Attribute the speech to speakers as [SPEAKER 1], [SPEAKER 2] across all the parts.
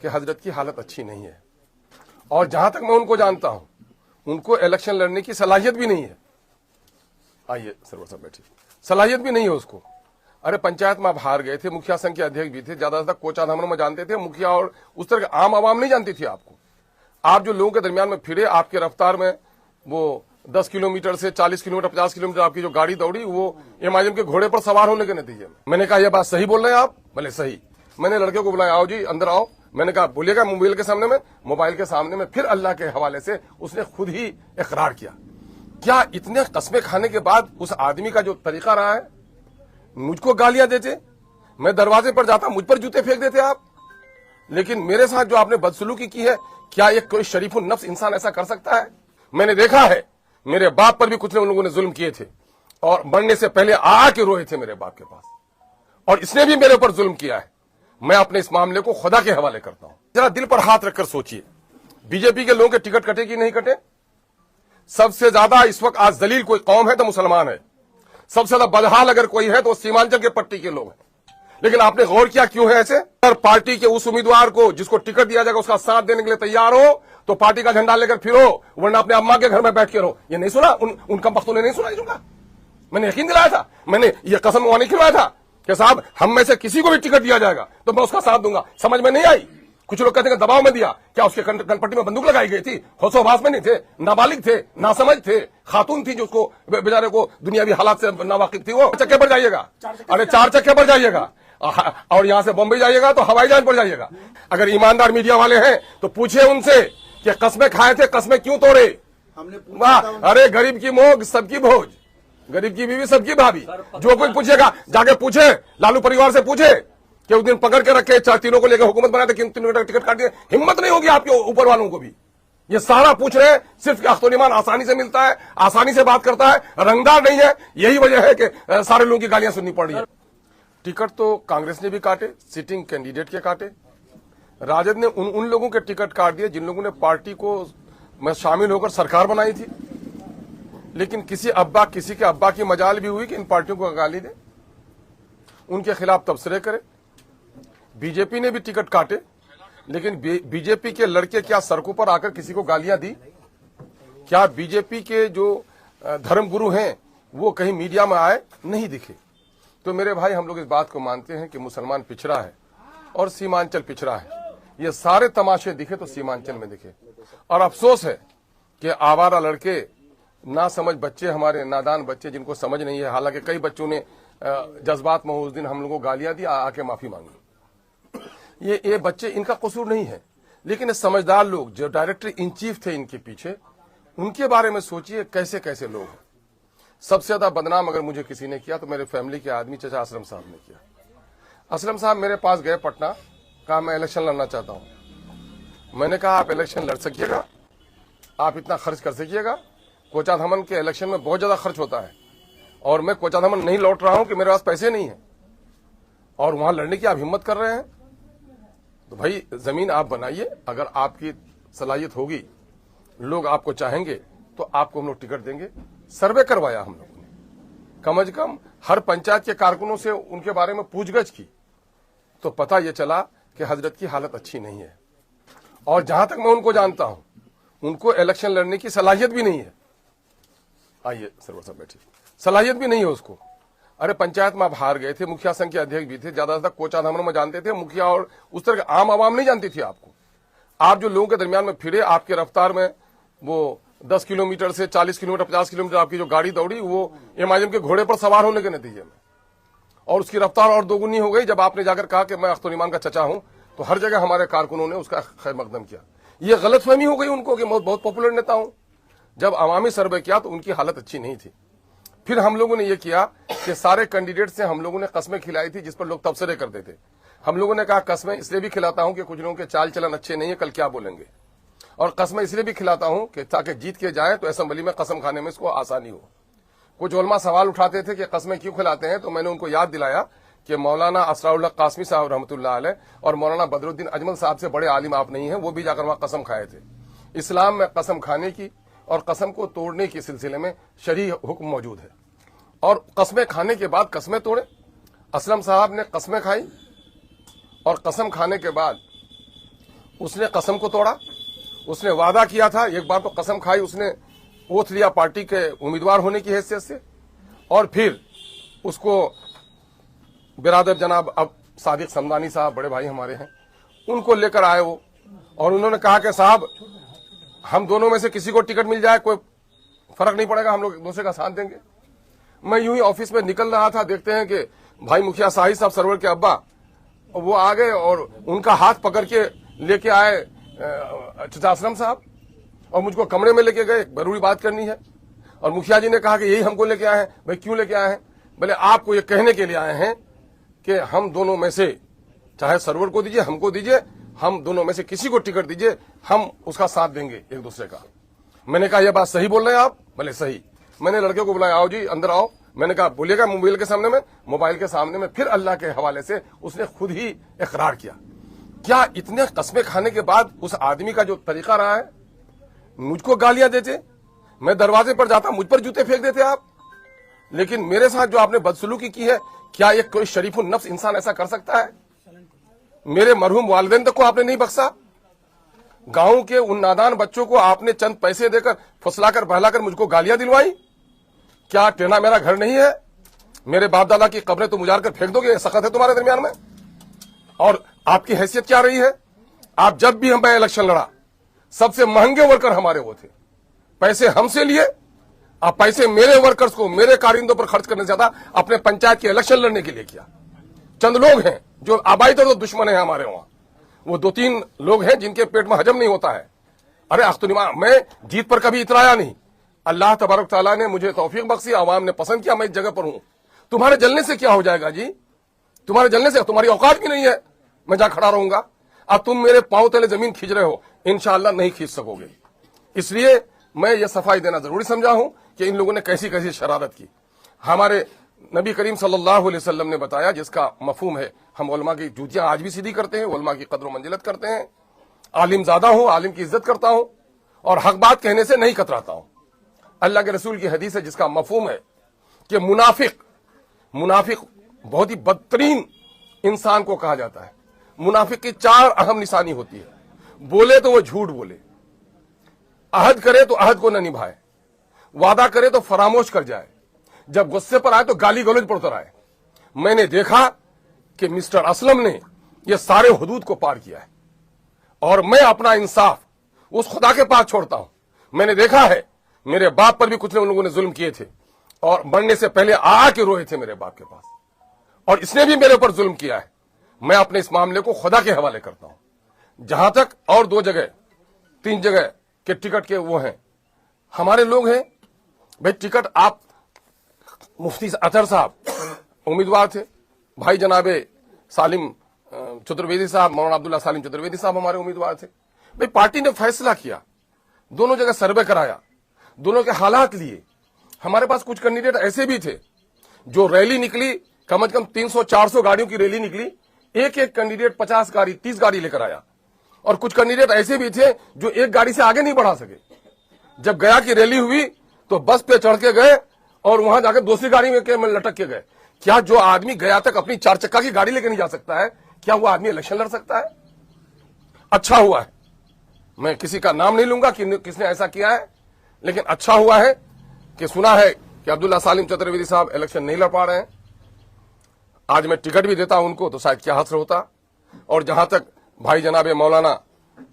[SPEAKER 1] कि हजरत की हालत अच्छी नहीं है और जहां तक मैं उनको जानता हूं उनको इलेक्शन लड़ने की सलाहियत भी नहीं है। आइए सरवर साहब बैठिए। सलाहियत भी नहीं है उसको। अरे पंचायत में आप हार गए थे, मुखिया संघ के अध्यक्ष भी थे, ज्यादा कोचा धामन में जानते थे मुखिया, और उस तरह आम आवाम नहीं जानती थी आपको। आप जो लोगों के दरमियान में फिरे, आपके रफ्तार में वो 10 किलोमीटर से 40 किलोमीटर 50 किलोमीटर आपकी जो गाड़ी दौड़ी वो इमाम के घोड़े पर सवार होने के नतीजे में। मैंने कहा यह बात सही बोल रहे हैं आप? बोले सही। मैंने लड़के को बुलाया, आओ जी अंदर आओ। मैंने कहा बोलिएगा मोबाइल के सामने में, मोबाइल के सामने में फिर अल्लाह के हवाले से उसने खुद ही इकरार किया। क्या इतने कस्में खाने के बाद उस आदमी का जो तरीका रहा है, मुझको गालियां देते, मैं दरवाजे पर जाता मुझ पर जूते फेंक देते आप। लेकिन मेरे साथ जो आपने बदसलूकी की है, क्या एक कोई शरीफुल नफ्स इंसान ऐसा कर सकता है? मैंने देखा है, मेरे बाप पर भी कुछ लोगों ने जुल्म किए थे और मरने से पहले आके रोए थे मेरे बाप के पास, और इसने भी मेरे ऊपर जुल्म किया है। मैं अपने इस मामले को खुदा के हवाले करता हूं। जरा दिल पर हाथ रखकर सोचिए, बीजेपी के लोगों के टिकट कटे कि नहीं कटे? सबसे ज्यादा इस वक्त आज दलील कोई कौम है तो मुसलमान है। सबसे ज्यादा बदहाल अगर कोई है तो सीमांचल के पट्टी के लोग हैं। लेकिन आपने गौर किया क्यों है ऐसे? अगर पार्टी के उस उम्मीदवार को जिसको टिकट दिया जाएगा उसका साथ देने के लिए तैयार हो तो पार्टी का झंडा लेकर फिरो, वरना अपने अम्मा के घर में बैठ के रहो। ये नहीं सुना उन कमबख्तों ने नहीं सुना इनका? मैंने यकीन दिलाया था, मैंने ये कसम वहां नहीं खिलवाया था कि साहब हम में से किसी को भी टिकट दिया जाएगा तो मैं उसका साथ दूंगा। समझ में नहीं आई। कुछ लोग कहते हैं दबाव में दिया। क्या उसके कनपट्टी में बंदूक लगाई गई थी? होशोबास में नहीं थे, नाबालिग थे, नासमझ थे, खातून थी जो उसको बेचारे को दुनियावी हालात से नावाकिफ थी। वो चक्के पर जाइएगा, अरे 4 चक्के पर जाइएगा, और यहां से बॉम्बे जाइएगा तो हवाई जहाज पर जाइएगा। अगर ईमानदार मीडिया वाले हैं तो पूछिए उनसे कि कस्में खाए थे, कस्में क्यों तोड़े? वाह, अरे गरीब की मोग सबकी भोज, गरीब की बीवी सबकी भाभी। जो कोई पूछेगा जाके पूछे, लालू परिवार से पूछे कि उस दिन पकड़ के रखे तीनों को लेकर हुकूमत बनाए थे, किन तीनों का टिकट काट दिए। हिम्मत नहीं होगी आपके ऊपर वालों को भी। ये सारा पूछ रहे हैं, सिर्फ अख्तुल-ईमान आसानी से मिलता है, आसानी से बात करता है, रंगदार नहीं है। यही वजह है कि सारे लोगों की गालियां सुननी पड़ रही है। टिकट तो कांग्रेस ने भी काटे, सिटिंग कैंडिडेट के काटे। राजद ने उन लोगों के टिकट काट दिए जिन लोगों ने पार्टी को में शामिल होकर सरकार बनाई थी। लेकिन किसी के अब्बा की मजाल भी हुई कि इन पार्टियों को गाली दे, उनके खिलाफ तबसरे करे। बीजेपी ने भी टिकट काटे, लेकिन बीजेपी के लड़के क्या सड़कों पर आकर किसी को गालियां दी? क्या बीजेपी के जो धर्मगुरु हैं वो कहीं मीडिया में आए? नहीं दिखे। तो मेरे भाई, हम लोग इस बात को मानते हैं कि मुसलमान पिछड़ा है और सीमांचल पिछड़ा है। ये सारे तमाशे दिखे तो सीमांचल में दिखे। और अफसोस है कि आवारा लड़के, ना समझ बच्चे, हमारे नादान बच्चे जिनको समझ नहीं है, हालांकि कई बच्चों ने जज्बात में उस दिन हम लोगों को गालियां दी, आके माफी मांगी। ये बच्चे, इनका कसूर नहीं है, लेकिन समझदार लोग जो डायरेक्टर इन चीफ थे इनके पीछे, उनके बारे में सोचिए कैसे कैसे लोग हैं। सबसे ज्यादा बदनाम अगर मुझे किसी ने किया तो मेरे फैमिली के आदमी चचा असलम साहब ने किया। असलम साहब मेरे पास गए पटना, कहा मैं इलेक्शन लड़ना चाहता हूं। मैंने कहा आप इलेक्शन लड़ सकिएगा, आप इतना खर्च कर सकिएगा? कोचा धामन के इलेक्शन में बहुत ज्यादा खर्च होता है और मैं कोचा धामन नहीं लौट रहा हूं कि मेरे पास पैसे नहीं है, और वहां लड़ने की आप हिम्मत कर रहे हैं? तो भाई जमीन आप बनाइए, अगर आपकी सलाहियत होगी, लोग आपको चाहेंगे तो आपको हम लोग टिकट देंगे। सर्वे करवाया हम लोगों ने, कम से कम हर पंचायत के कारकुनों से उनके बारे में पूछगछ की, तो पता ये चला कि हजरत की हालत अच्छी नहीं है और जहां तक मैं उनको जानता हूं उनको इलेक्शन लड़ने की सलाहियत भी नहीं है। आइए सरवर साहब बैठिए। सलाहियत भी नहीं है उसको। अरे पंचायत में आप हार गए थे, मुखिया संघ के अध्यक्ष भी थे, ज्यादा कोचा धामन में जानते थे मुखिया, और उस तरह आम आवाम नहीं जानती थी आपको। आप जो लोगों के दरमियान में फिरे, आपके रफ्तार में वो 10 किलोमीटर से 40 किलोमीटर 50 किलोमीटर आपकी जो गाड़ी दौड़ी वो इमाम के घोड़े पर सवार होने के नतीजे में, और उसकी रफ्तार और दोगुनी हो गई जब आपने जाकर कहा कि मैं अख्तुल-ईमान का चचा हूं। तो हर जगह हमारे कारकुनों ने उसका खैर मकदम किया। ये गलतफहमी हो गई उनको कि मैं बहुत पॉपुलर नेता हूं। जब अवामी सर्वे किया तो उनकी हालत अच्छी नहीं थी। फिर हम लोगों ने यह किया कि सारे कैंडिडेट से हम लोगों ने कस्में खिलाई थी जिस पर लोग तबसरे करते थे। हम लोगों ने कहा कस्में इसलिए भी खिलाता हूं कि कुछ लोगों के चाल चलन अच्छे नहीं है, कल क्या बोलेंगे, और कस्में इसलिए भी खिलाता हूं कि ताकि जीत के जाए तो असेंबली में कसम खाने में इसको आसानी हो। कुछ उलमा सवाल उठाते थे कि कस्में क्यों खिलाते हैं, तो मैंने उनको याद दिलाया कि मौलाना असराउल्लाह कासमी साहब रहमतुल्लाह अलैह और मौलाना बदरुद्दीन अजमल साहब से बड़े आलिम आप नहीं हैं, वो भी जाकर वहां कसम खाए थे। इस्लाम में कसम खाने की और कसम को तोड़ने के सिलसिले में शरई हुक्म मौजूद है, और कस्में खाने के बाद कस्में तोड़े। असलम साहब ने कस्में खाई और कसम खाने के बाद उसने कसम को तोड़ा। उसने वादा किया था, एक बार तो कसम खाई, उसने ओथ लिया पार्टी के उम्मीदवार होने की हैसियत से, और फिर उसको बिरादर जनाब अब सादिक समदानी साहब बड़े भाई हमारे हैं, उनको लेकर आए वो, और उन्होंने कहा कि साहब हम दोनों में से किसी को टिकट मिल जाए कोई फर्क नहीं पड़ेगा, हम लोग एक दूसरे का साथ देंगे। मैं यूं ही ऑफिस में निकल रहा था, देखते हैं कि भाई मुखिया शाहिद साहब सरवर के अब्बा वो आ गए और उनका हाथ पकड़ के लेके आए चिताश्रम साहब, और मुझको कमरे में लेके गए, जरूरी बात करनी है। और मुखिया जी ने कहा कि यही हमको लेके आए हैं। भाई क्यों लेके आए हैं? बोले आपको ये कहने के लिए आए हैं कि हम दोनों में से, चाहे सरवर को दीजिए, हमको दीजिए, हम दोनों में से किसी को टिकट दीजिए, हम उसका साथ देंगे एक दूसरे का। मैंने कहा यह बात सही बोल रहे हैं आप? बोले सही। मैंने लड़के को बुलाया, आओ जी अंदर आओ। मैंने कहा बोलिएगा मोबाइल के सामने में, मोबाइल के सामने में फिर अल्लाह के हवाले से उसने खुद ही इकरार किया। क्या इतने कस्में खाने के बाद उस आदमी का जो तरीका रहा है, मुझको गालियां देते, मैं दरवाजे पर जाता मुझ पर जूते फेंक देते आप, लेकिन मेरे साथ जो आपने बदसलूकी की है, क्या एक कोई शरीफुन नफ्स इंसान ऐसा कर सकता है? मेरे मरहूम वालिदैन तक को आपने नहीं बख्शा। गांव के उन नादान बच्चों को आपने चंद पैसे देकर फुसलाकर बहलाकर मुझको गालियां दिलवाई। क्या टेना मेरा घर नहीं है? मेरे बाप दादा की कब्रें तुम उजाड़ कर फेंक दोगे? सख्त है तुम्हारे दरमियान में? और आपकी हैसियत क्या रही है? आप जब भी हमें इलेक्शन लड़ा, सबसे महंगे वर्कर हमारे वो थे, पैसे हमसे लिए, आप पैसे मेरे वर्कर्स को, मेरे कारिंदों पर खर्च करने से ज्यादा अपने पंचायत के इलेक्शन लड़ने के लिए किया। चंद लोग हैं जो आबाई तो दुश्मन है हमारे वहां, वो 2-3 लोग हैं जिनके पेट में हजम नहीं होता है। अरे अख्तुनिमा, मैं जीत पर कभी इतराया नहीं। अल्लाह तबारक तआला ने मुझे तौफीक बख्शी, आवाम ने पसंद किया, मैं इस जगह पर हूं। तुम्हारे जलने से क्या हो जाएगा जी? तुम्हारे जलने से तुम्हारी औकात भी नहीं है, मैं जहां खड़ा रहूंगा। अब तुम मेरे पांव तले जमीन खींच रहे हो, इंशाअल्लाह नहीं खींच सकोगे। इसलिए मैं ये सफाई देना जरूरी समझा हूं कि इन लोगों ने कैसी कैसी शरारत की। हमारे नबी करीम सल्लल्लाहु अलैहि वसल्लम ने बताया, जिसका मफहूम है, हम उलमा की जूतियां आज भी सीधी करते हैं, उलमा की कद्र मंजिलत करते हैं, आलिम ज्यादा हूं, आलिम की इज्जत करता हूं, और हक बात कहने से नहीं कतराता हूं। अल्लाह के रसूल की हदीस है जिसका मफहूम है कि मुनाफिक बहुत ही बदतरीन इंसान को कहा जाता है। मुनाफिक की 4 अहम निशानी होती है। बोले तो वो झूठ बोले, अहद करे तो अहद को न निभाए, वादा करे तो फरामोश कर जाए, जब गुस्से पर आए तो गाली गलौज पर उतर आए। मैंने देखा कि मिस्टर असलम ने यह सारे हुदूद को पार किया है, और मैं अपना इंसाफ उस खुदा के पास छोड़ता हूं। मैंने देखा है, मेरे बाप पर भी कुछ लोगों ने जुल्म किए थे, और मरने से पहले आके रोए थे मेरे बाप के पास, और इसने भी मेरे ऊपर जुल्म किया है। मैं अपने इस मामले को खुदा के हवाले करता हूं। जहां तक और 2 जगह 3 जगह के टिकट के वो हैं, हमारे लोग हैं भाई। टिकट आप मुफ्ती अतहर साहब उम्मीदवार थे, भाई जनाबे सालिम चतुर्वेदी साहब, मौलाना अब्दुल्ला सालिम चतुर्वेदी साहब हमारे उम्मीदवार थे। भाई पार्टी ने फैसला किया, दोनों जगह सर्वे कराया, दोनों के हालात लिए। हमारे पास कुछ कैंडिडेट ऐसे भी थे जो रैली निकली, कम से कम 300-400 गाड़ियों की रैली निकली, एक कैंडिडेट 50 गाड़ी 30 गाड़ी लेकर आया, और कुछ कैंडिडेट ऐसे भी थे जो एक गाड़ी से आगे नहीं बढ़ा सके। जब गया की रैली हुई तो बस पे चढ़ के गए और वहां जाकर दूसरी गाड़ी में लटक के गए। क्या जो आदमी गया तक अपनी 4 चक्का की गाड़ी लेकर नहीं जा सकता है, क्या वो आदमी इलेक्शन लड़ सकता है? अच्छा हुआ है, मैं किसी का नाम नहीं लूंगा कि किसने ऐसा किया है, लेकिन अच्छा हुआ है कि सुना है कि अब्दुल्ला सालिम चतुर्वेदी साहब इलेक्शन नहीं लड़ पा रहे हैं। आज मैं टिकट भी देता उनको तो शायद क्या हासिल होता। और जहां तक भाई जनाबे मौलाना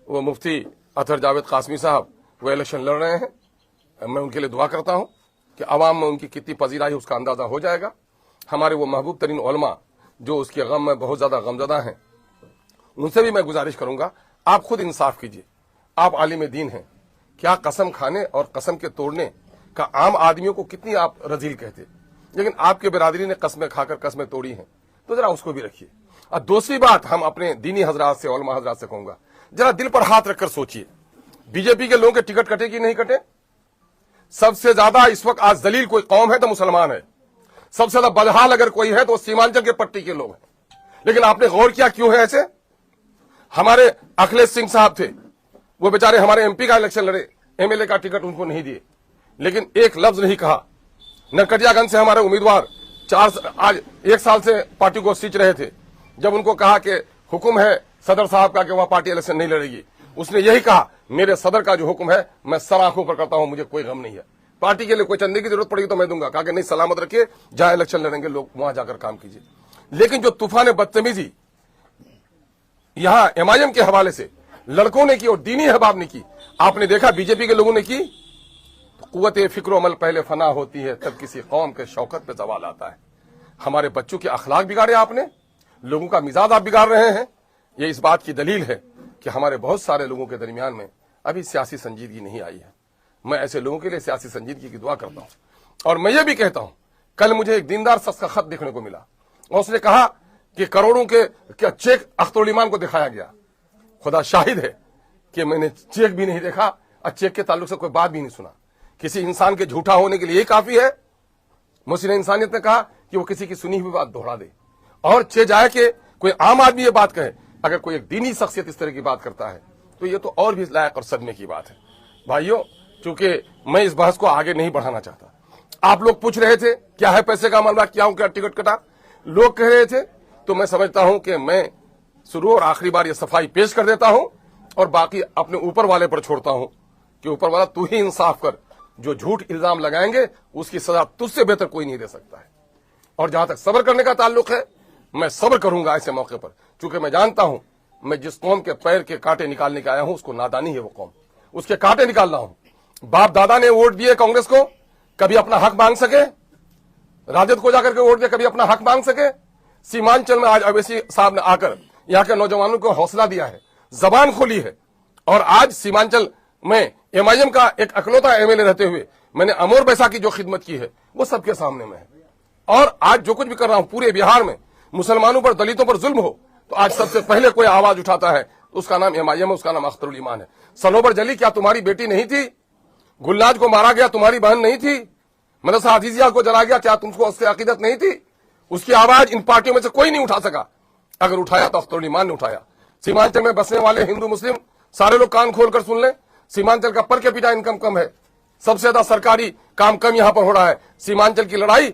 [SPEAKER 1] वो मुफ्ती अतहर जावेद कासमी साहब वो इलेक्शन लड़ रहे हैं, मैं उनके लिए दुआ करता हूं कि अवाम में उनकी कितनी पजीराई उसका अंदाजा हो जाएगा। हमारे वो महबूब तरीन उलमा जो उसके गम में बहुत ज्यादा गमजदा हैं, उनसे भी मैं गुजारिश करूंगा, आप खुद इंसाफ कीजिए। आप आलिम दीन हैं, क्या कसम खाने और कसम के तोड़ने का आम आदमियों को कितनी आप रजील कहते, लेकिन आपके बिरादरी ने कसमें खाकर कसमें तोड़ी हैं, तो जरा उसको भी रखिए। और दूसरी बात, हम अपने दीनी हजरात से, उलमा हजरात से कहूंगा, जरा दिल पर हाथ रखकर सोचिए, बीजेपी के लोगों के टिकट कटे कि नहीं कटे? सबसे ज्यादा इस वक्त आज दलील कोई कौम है तो मुसलमान है, सबसे ज्यादा बदहाल अगर कोई है तो सीमांचल के पट्टी के लोग हैं। लेकिन आपने गौर किया क्यों है ऐसे? हमारे अखिलेश सिंह साहब थे, वो बेचारे हमारे एमपी का इलेक्शन लड़े, एमएलए का टिकट उनको नहीं दिए, लेकिन एक लफ्ज नहीं कहा। नरकटियागंज से हमारे उम्मीदवार आज 1 साल से पार्टी को सींच रहे थे, जब उनको कहा कि हुक्म है सदर साहब का कि वह पार्टी इलेक्शन नहीं लड़ेगी। उसने यही कहा, मेरे सदर का जो हुक्म है मैं सर आंखों पर करता हूं, मुझे कोई गम नहीं है। पार्टी के लिए कोई चंदे की जरूरत पड़ेगी तो मैं दूंगा। कहा कि नहीं, सलामत रखिए, जहां इलेक्शन लड़ेंगे लोग वहां जाकर काम कीजिए। लेकिन जो तूफान बदतमीजी यहां एमआईएम के हवाले से लड़कों ने की और दीनी अहबाब ने की, आपने देखा बीजेपी के लोगों ने की, तो कुव्वत फिक्र अमल पहले फना होती है, तब किसी कौम के शौकत पे सवाल आता है। हमारे बच्चों के अखलाक बिगाड़े आपने, लोगों का मिजाज आप बिगाड़ रहे हैं। ये इस बात की दलील है कि हमारे बहुत सारे लोगों के दरमियान में अभी सियासी संजीदगी नहीं आई है। मैं ऐसे लोगों के लिए सियासी संजीदगी की दुआ करता हूं। और मैं ये भी कहता हूं, कल मुझे एक दीनदार शख्स का खत देखने को मिला और उसने कहा कि करोड़ों के क्या चेक अख्तरुल ईमान को दिखाया गया। खुदा शाहिद है कि मैंने चेक भी नहीं देखा और चेक के ताल्लुक से कोई बात भी नहीं सुना। किसी इंसान के झूठा होने के लिए यही काफी है। मुस्लिम इंसानियत ने कहा कि वो किसी की सुनी हुई बात दोहरा दे और चे जाए कि कोई आम आदमी ये बात कहे। अगर कोई एक दीनी शख्सियत इस तरह की बात करता है तो ये तो और भी लायक और सदमे की बात है। भाइयों, चूंकि मैं इस बहस को आगे नहीं बढ़ाना चाहता, आप लोग पूछ रहे थे क्या है पैसे का मामला, क्या क्या टिकट कटा, लोग कह रहे थे, तो मैं समझता हूं कि मैं शुरू और आखिरी बार ये सफाई पेश कर देता हूं और बाकी अपने ऊपर वाले पर छोड़ता हूं कि ऊपर वाला तू ही इंसाफ कर। जो झूठ इल्जाम लगाएंगे उसकी सजा तुझसे बेहतर कोई नहीं दे सकता है। और जहां तक सब्र करने का ताल्लुक है, मैं सब्र करूंगा ऐसे मौके पर, क्योंकि मैं जानता हूं मैं जिस कौम के पैर के कांटे निकालने के आया हूं उसको नादानी है। वो कौम, उसके कांटे निकाल रहा हूं। बाप दादा ने वोट दिए कांग्रेस को, कभी अपना हक मांग सके, राजद को जाकर के वोट दिया, कभी अपना हक मांग सके। सीमांचल में आज अवैसी साहब ने आकर यहां के नौजवानों को हौसला दिया है, जबान खोली है। और आज सीमांचल में एमआईएम का एक अकलौता एमएलए रहते हुए मैंने अमोर बैसा की जो खिदमत की है वो सबके सामने में है। और आज जो कुछ भी कर रहा हूं पूरे बिहार में, मुसलमानों पर, दलितों पर जुल्म हो तो आज सबसे पहले कोई आवाज उठाता है, उसका नाम एमआईएम है, उसका नाम अख्तरुल ईमान है। सनोबर जली क्या तुम्हारी बेटी नहीं थी? गुलनाज को मारा गया, तुम्हारी बहन नहीं थी? मदरसा हदीजिया को जला गया, क्या तुमको उससे अकीदत नहीं थी? उसकी आवाज इन पार्टियों में से कोई नहीं उठा सका। अगर उठाया तो अख्तरुल ईमान ने उठाया। सीमांचल में बसने वाले हिंदू मुस्लिम सारे लोग कान खोलकर सुन लें, सीमांचल का पर कैपिटा इनकम कम है, सबसे ज्यादा सरकारी काम कम यहां पर हो रहा है। सीमांचल की लड़ाई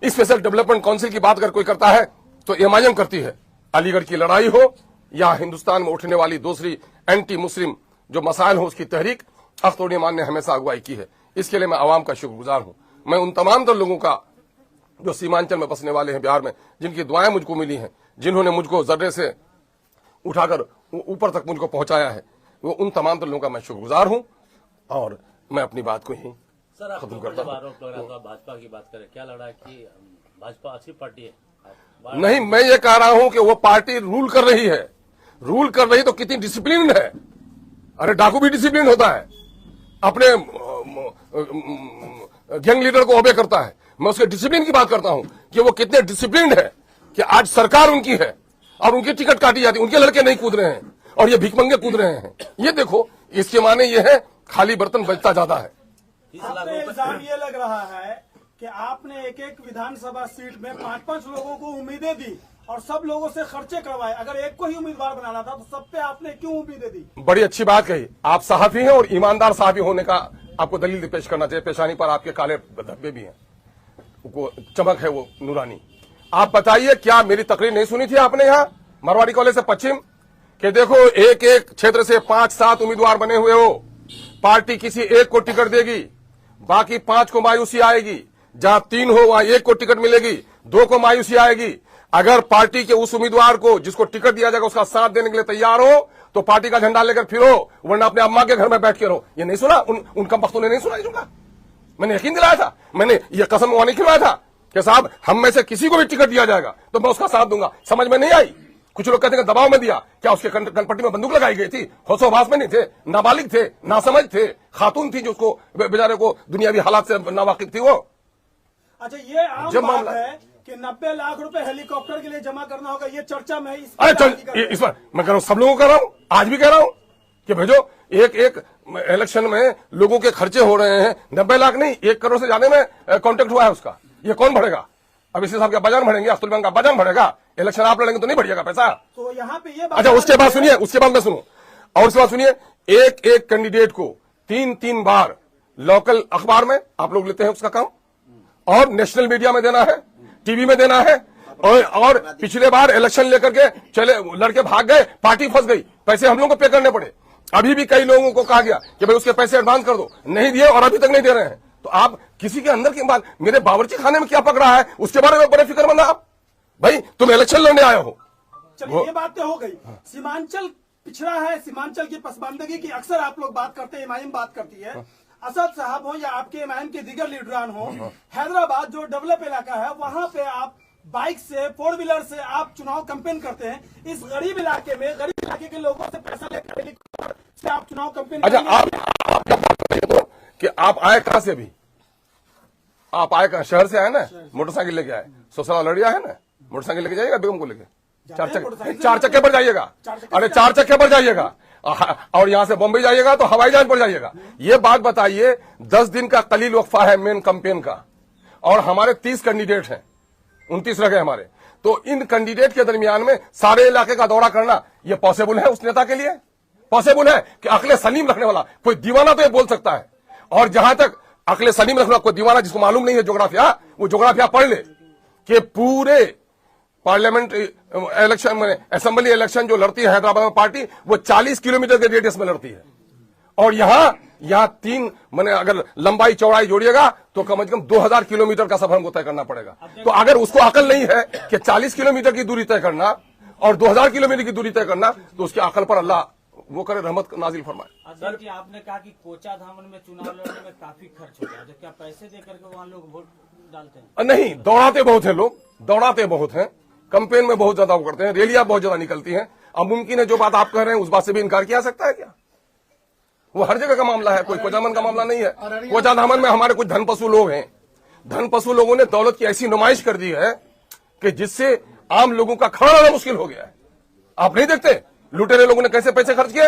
[SPEAKER 1] स्पेशल डेवलपमेंट काउंसिल की बात अगर कोई करता है तो एमआईएम करती है। अलीगढ़ की लड़ाई हो या हिंदुस्तान में उठने वाली दूसरी एंटी मुस्लिम जो मसाइल हो, उसकी तहरीक अख्तरुल ईमान ने हमेशा अगुवाई की है। इसके लिए मैं आवाम का शुक्रगुजार हूं। मैं उन तमाम तर लोगों का जो सीमांचल में बसने वाले हैं बिहार में, जिनकी दुआएं मुझको मिली हैं, जिन्होंने मुझको जर्रे से उठाकर ऊपर तक मुझको पहुंचाया है, वो उन तमाम तर लोगों का मैं शुक्रगुजार हूं। और मैं अपनी बात को ही खत्म करता हूं।
[SPEAKER 2] भाजपा की बात करें, क्या लग रहा है कि भाजपा अच्छी पार्टी है?
[SPEAKER 1] नहीं, मैं ये कह रहा हूं कि वो पार्टी रूल कर रही है। रूल कर रही तो कितनी डिसिप्लिन है। अरे डाकू भी डिसिप्लिन होता है, अपने गैंग लीडर को ओबे करता है। मैं उसके डिसिप्लिन की बात करता हूं कि वो कितने डिसिप्लिन है कि आज सरकार उनकी है और उनकी टिकट काटी जाती है, उनके लड़के नहीं कूद रहे हैं और ये भिखमंगे कूद रहे हैं। ये देखो, इसके माने ये है खाली बर्तन बचता ज्यादा है।
[SPEAKER 3] इल्जाम ये लग रहा है कि आपने एक एक विधानसभा सीट में 5-5 लोगों को उम्मीदें दी और सब लोगों से खर्चे करवाए। अगर एक को ही उम्मीदवार बनाना था तो सब पे आपने क्यों उम्मीदें दी?
[SPEAKER 1] बड़ी अच्छी बात कही। आप सहाफी हैं और ईमानदार सहाफी होने का आपको दलील पेश करना चाहिए। पेशानी पर आपके काले धब्बे भी हैं, वो चमक है वो नूरानी। आप बताइए, क्या मेरी तकरीर नहीं सुनी थी आपने यहाँ मारवाड़ी कॉलेज से पश्चिम के? देखो, एक एक क्षेत्र से 5-7 उम्मीदवार बने हुए हो, पार्टी किसी एक को टिकट देगी, बाकी 5 को मायूसी आएगी। जहां 3 हो वहां 1 को टिकट मिलेगी, 2 को मायूसी आएगी। अगर पार्टी के उस उम्मीदवार को जिसको टिकट दिया जाएगा उसका साथ देने के लिए तैयार हो तो पार्टी का झंडा लेकर फिरो, वरना अपने अम्मा के घर में बैठ के रहो। ये नहीं सुना उन कमबख्तों ने नहीं सुना इसका? मैंने यकीन दिलाया था, मैंने ये कसम वहां नहीं खिलवाया था कि साहब हम में से किसी को भी टिकट दिया जाएगा तो मैं उसका साथ दूंगा। समझ में नहीं आई। कुछ लोग कहते हैं दबाव में दिया, क्या उसके कनपट्टी में बंदूक लगाई गई थी? होशोहवास में नहीं थे, नाबालिग थे, नासमझ थे, खातून थी जो उसको बेचारे को दुनियावी हालात से नावाकिफ थी वो।
[SPEAKER 3] अच्छा, ये आम बात है कि 90 लाख रुपए हेलीकॉप्टर के लिए जमा करना होगा, ये चर्चा में
[SPEAKER 1] अरे चल, इस बार मैं कह रहा हूं, सब लोगों को कर रहा हूं, आज भी कह रहा हूं कि भेजो। एक एक इलेक्शन में लोगों के खर्चे हो रहे हैं, 90 लाख नहीं 1 करोड़ से ज्यादा में कॉन्टेक्ट हुआ है उसका। ये कौन भरेगा? अब इसी साहब का बजान भरेंगे, अख्तरुल ईमान का बजान भरेगा। इलेक्शन आप लड़ेंगे तो नहीं बढ़िएगा पैसा।
[SPEAKER 3] तो यहाँ पे ये
[SPEAKER 1] अच्छा, उसके बाद सुनिए, उसके बाद मैं सुनो और उसके बाद सुनिए, एक एक कैंडिडेट को 3-3 बार लोकल अखबार में आप लोग लेते हैं उसका काम, और नेशनल मीडिया में देना है, टीवी में देना है, और पिछले बार इलेक्शन लेकर के चले, लड़के भाग गए, पार्टी फंस गई, पैसे हम लोगों को पे करने पड़े। अभी भी कई लोगों को कहा गया कि भाई उसके पैसे एडवांस कर दो, नहीं दिए और अभी तक नहीं दे रहे हैं। तो आप किसी के अंदर की बात, मेरे बावर्ची खाने में क्या पक रहा है उसके बारे में बड़े फिक्रमंद आप। भाई तुम इलेक्शन लड़ने आए हो।
[SPEAKER 3] चलिए ये बात तो हो गई। सीमांचल पिछड़ा है, सीमांचल की पसमानदगी की अक्सर आप लोग बात करते हैं, एमआईएम बात करती है। असद साहब हो या आपके एमआईएम के दीगर लीडरान हो, हैदराबाद जो डेवलप इलाका है वहां पे आप बाइक से, 4 व्हीलर से आप चुनाव कैंपेन करते हैं। इस गरीब इलाके में, गरीब इलाके के लोगों से पैसा लेकर से आप चुनाव कैंपेन।
[SPEAKER 1] अच्छा, आप जब बात करिए तो कि आप आए कहां से? अभी आप आए कहां? शहर से आए ना, मोटरसाइकिल लेके आए, ससुराल लड़िया है ना, मोटरसाइकिल लेके जाइएगा बेगम को लेके, 4 चक्के पर जाइएगा। अरे 4 चक्के पर जाइएगा, और यहां से बॉम्बे जाइएगा तो हवाई जहाज पर जाइएगा। ये बात बताइए, 10 दिन का कलील वक्फा है मेन कैंपेन का, और हमारे 30 कैंडिडेट हैं, 29 रह गए हमारे। तो इन कैंडिडेट के दरमियान में सारे इलाके का दौरा करना ये पॉसिबल है उस नेता के लिए? पॉसिबल है कि अकले सलीम रखने वाला कोई दीवाना तो ये बोल सकता है। और जहां तक अकले सलीम रखने वाला कोई दीवाना जिसको मालूम नहीं है जोग्राफिया, वो जोग्राफिया पढ़ ले कि पूरे पार्लियामेंट इलेक्शन में, असेंबली इलेक्शन जो लड़ती है हैदराबाद में पार्टी, वो 40 किलोमीटर के रेडियस में लड़ती है। और यहां 3 मैंने अगर लंबाई चौड़ाई जोड़िएगा तो कम से कम 2000 किलोमीटर का सफर हमको तय करना पड़ेगा। तो अगर उसको अकल नहीं है कि 40 किलोमीटर की दूरी तय करना और 2000 किलोमीटर की दूरी तय करना, तो उसके अकल पर अल्लाह वो करे, रहमत नाजिल फरमाए।
[SPEAKER 2] अजहर जी, आपने कहा कि कोचा धामन में चुनाव लड़ने में काफी खर्च होता है, तो क्या पैसे दे करके वहाँ लोग वोट डालते हैं?
[SPEAKER 1] नहीं, दौड़ाते बहुत हैं लोग, दौड़ाते बहुत हैं, कैंपेन में बहुत ज्यादा वो करते हैं, रैलियां बहुत ज्यादा निकलती हैं। अब मुमकिन है जो बात आप कह रहे हैं उस बात से भी इनकार किया सकता है क्या? वो हर जगह का मामला है, कोई कोचा धामन का मामला नहीं है। कोचा धामन में हमारे कुछ धन पशु लोग हैं, धन पशु लोगों ने दौलत की ऐसी नुमाइश कर दी है कि जिससे आम लोगों का खाना रहना मुश्किल हो गया है। आप नहीं देखते लुटेरे लोगों ने कैसे पैसे खर्च किए?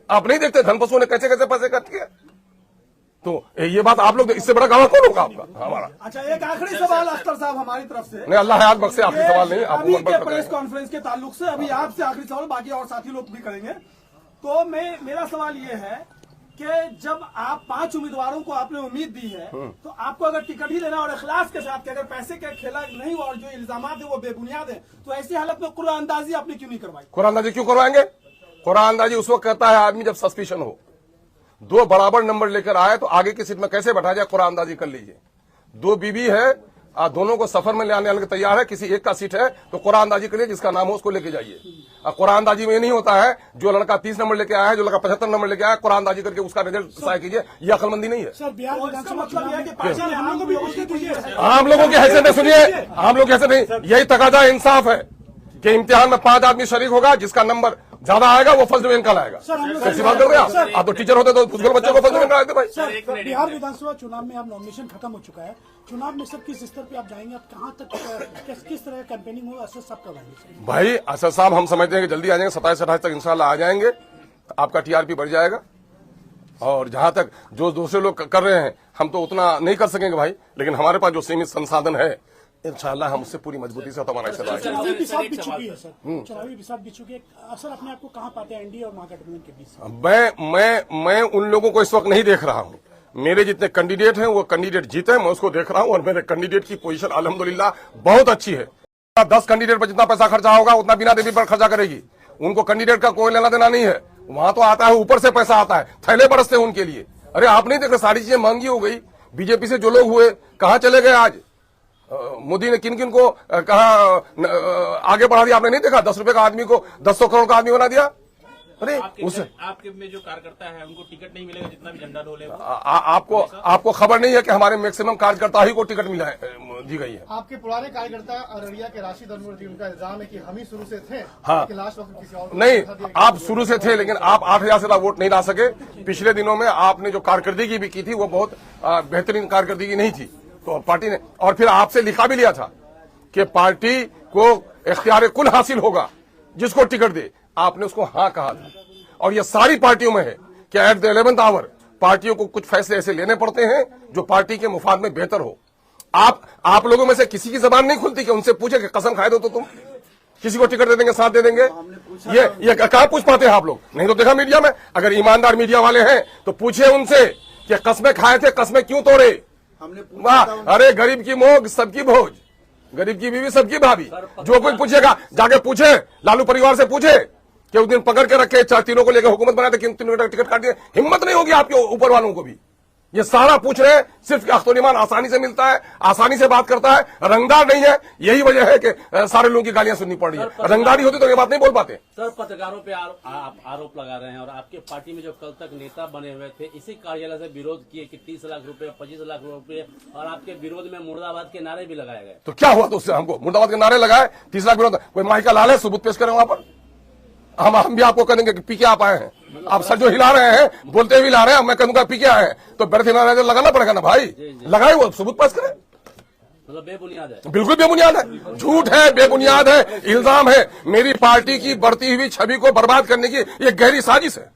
[SPEAKER 1] आप नहीं देखते धन पशुओं ने कैसे कैसे पैसे खर्च किए? तो ये बात आप लोग, इससे बड़ा गवाह कौन होगा आपका हमारा?
[SPEAKER 3] अच्छा, एक आखिरी सवाल अख्तर साहब हमारी तरफ से।
[SPEAKER 1] नहीं, अल्लाह हयात बख्शे, आखिरी सवाल नहीं, आप
[SPEAKER 3] अभी के प्रेस कॉन्फ्रेंस के ताल्लुक से अभी आपसे आखिरी सवाल, बाकी और साथी लोग भी करेंगे। तो मेरा सवाल ये है कि जब आप 5 उम्मीदवारों को आपने उम्मीद दी है, तो आपको अगर टिकट ही लेना और इखलास के साथ, अगर पैसे का खेला नहीं हुआ और जो इल्जामात है वो बेबुनियाद है, तो ऐसी हालत में कुरानंदाजी आपने क्यों नहीं करवाई?
[SPEAKER 1] कुरानंदाजी क्यों करवाएंगे? कुरानंदाजी उस वक्त कहता है आदमी जब सस्पिशन हो। 2 बराबर नंबर लेकर आए तो आगे की सीट में कैसे बैठा जाए, कुरानंदाजी कर लीजिए। 2 बीबी है, दोनों को सफर में ले आने के तैयार है, किसी एक का सीट है तो कुरानंदाजी करिए, जिसका नाम हो उसको लेके जाइए। कुरानंदाजी में ये नहीं होता है जो लड़का 30 नंबर लेके आया है, जो लड़का 75 नंबर लेके आया, कुरानंदाजी करके उसका रिजल्ट तय कीजिए, ये अकलमंदी नहीं है।
[SPEAKER 3] सर, बिहार विधानसभा मतलब है कि पार्टी ने हम लोगों को भी पूछते कीजिए।
[SPEAKER 1] आम लोगों की हैसियत नहीं, सुनिए, आम लोग कैसे नहीं, यही तकाजा इंसाफ है कि इम्तिहान में 5 आदमी शरीक होगा, जिसका नंबर ज्यादा आएगा वो फर्स्ट डिवीजन का लाएगा। कैसी बात कर रहे हैं आप? तो टीचर होते तो भुजगल बच्चों को फर्स्ट डिवीजन का देते भाई।
[SPEAKER 4] सर, बिहार विधानसभा चुनाव में अब नॉमिनेशन खत्म हो चुका है, चुनाव में सर किस स्तर पे आप जाएंगे, आप कहां तक किस तरह कैंपेनिंग हो, असद साहब कब आएंगे?
[SPEAKER 1] भाई असद साहब हम समझते हैं कि जल्दी आ जाएंगे, 27-28 तक इंशाल्लाह आ जाएंगे, आपका टीआरपी बढ़ जाएगा। और जहां तक जो दूसरे लोग कर रहे हैं हम तो उतना नहीं कर सकेंगे भाई, लेकिन हमारे पास जो सीमित संसाधन है इंशाल्लाह हम उससे पूरी मजबूती से हमारा हिस्सा
[SPEAKER 4] चुनावी बिसात बिछ चुकी है सर, चुनावी बिसात बिछ चुकी है। असर अपने आप को कहां पाते हैं एनडीए और महागठबंधन के बीच?
[SPEAKER 1] मैं उन लोगों को इस वक्त नहीं देख रहा हूं। मेरे जितने कैंडिडेट हैं वो कैंडिडेट जीते हैं, मैं उसको देख रहा हूं, और मेरे कैंडिडेट की पोजीशन अल्हम्दुलिल्लाह बहुत अच्छी है। 10 कैंडिडेट पर जितना पैसा खर्चा होगा उतना बिना देवी पर खर्चा करेगी, उनको कैंडिडेट का कोई लेना देना नहीं है। वहां तो आता है ऊपर से पैसा आता है, थैले बरसते हैं उनके लिए। अरे आप नहीं देख रहे, सारी चीजें महंगी हो गई। बीजेपी से जो लोग हुए कहां चले गए आज? मोदी ने किन किन को कहा आगे बढ़ा दिया आपने नहीं देखा? 10 रुपए का आदमी को 200 करोड़ का आदमी बना दिया। अरे
[SPEAKER 2] आपके में जो कार्यकर्ता है उनको टिकट नहीं मिलेगा, जितना भी झंडा डोले।
[SPEAKER 1] आपको खबर नहीं है कि हमारे मैक्सिमम कार्यकर्ता ही को टिकट मिला दी गई है।
[SPEAKER 5] आपके पुराने कार्यकर्ता अररिया के राशिद अनवर जी, उनका इल्जाम है कि हम ही शुरू से थे।
[SPEAKER 1] हाँ,
[SPEAKER 5] लास्ट वक्त किसी और
[SPEAKER 1] नहीं, आप शुरू से थे, लेकिन आप 8000 से ज्यादा वोट नहीं ला सके। पिछले दिनों में आपने जो कारकर्दगी भी की थी वो बहुत बेहतरीन कारकर्दगी नहीं थी, तो पार्टी ने, और फिर आपसे लिखा भी लिया था कि पार्टी को इख्तियार कुल हासिल होगा जिसको टिकट दे। आपने उसको हाँ कहा था, और ये सारी पार्टियों में है कि एट द 11th आवर पार्टियों को कुछ फैसले ऐसे लेने पड़ते हैं जो पार्टी के मुफाद में बेहतर हो। आप लोगों में से किसी की जबान नहीं खुलती कि उनसे पूछे कि कसम खाए दो तो तुम किसी को टिकट दे देंगे, साथ दे देंगे। ये कहाँ पूछ पाते हैं आप लोग? नहीं तो देखा मीडिया में, अगर ईमानदार मीडिया वाले हैं तो पूछे उनसे कि कस्में खाए थे, कस्में क्यों तोड़े? वाह, अरे गरीब की मोग सबकी भोज, गरीब की बीवी सबकी भाभी। जो कोई पूछेगा जाके पूछे, लालू परिवार से पूछे कि उस दिन पकड़ के रखे तीनों को लेकर हुकूमत बनाए थे, किन तीनों का टिकट काट दिए। हिम्मत नहीं होगी आपके ऊपर वालों को भी। ये सारा पूछ रहे हैं, सिर्फ अख्तुल आसानी से मिलता है, आसानी से बात करता है, रंगदार नहीं है। यही वजह है कि सारे लोगों की गालियां सुननी पड़ रही है। रंगदारी होती तो ये बात नहीं बोल पाते।
[SPEAKER 6] सर, पत्रकारों पे आप आरोप लगा रहे हैं और आपके पार्टी में जो कल तक नेता बने हुए थे इसी कार्यालय से विरोध किए कि 30 लाख रुपए, 25 लाख रुपए, और आपके विरोध में मुर्दाबाद के नारे भी लगाए गए।
[SPEAKER 1] तो क्या हुआ? तो उससे हमको मुर्दाबाद के नारे लगाए, 30 लाख विरोध। कोई माही का लाल है? सबूत पेश करें वहां पर। हम भी आपको कहेंगे कि पीके आप आए हैं, आप सर जो हिला रहे हैं, बोलते हुए हिला रहे हैं, मैं कहूंगा पीके आए हैं, तो बेरथ लगाना पड़ेगा ना भाई। लगाए, वो सबूत पेश करें।
[SPEAKER 6] मतलब बेबुनियाद है,
[SPEAKER 1] बिल्कुल बेबुनियाद है, झूठ है, बेबुनियाद है, इल्जाम है। मेरी पार्टी की बढ़ती हुई छवि को बर्बाद करने की ये गहरी साजिश है।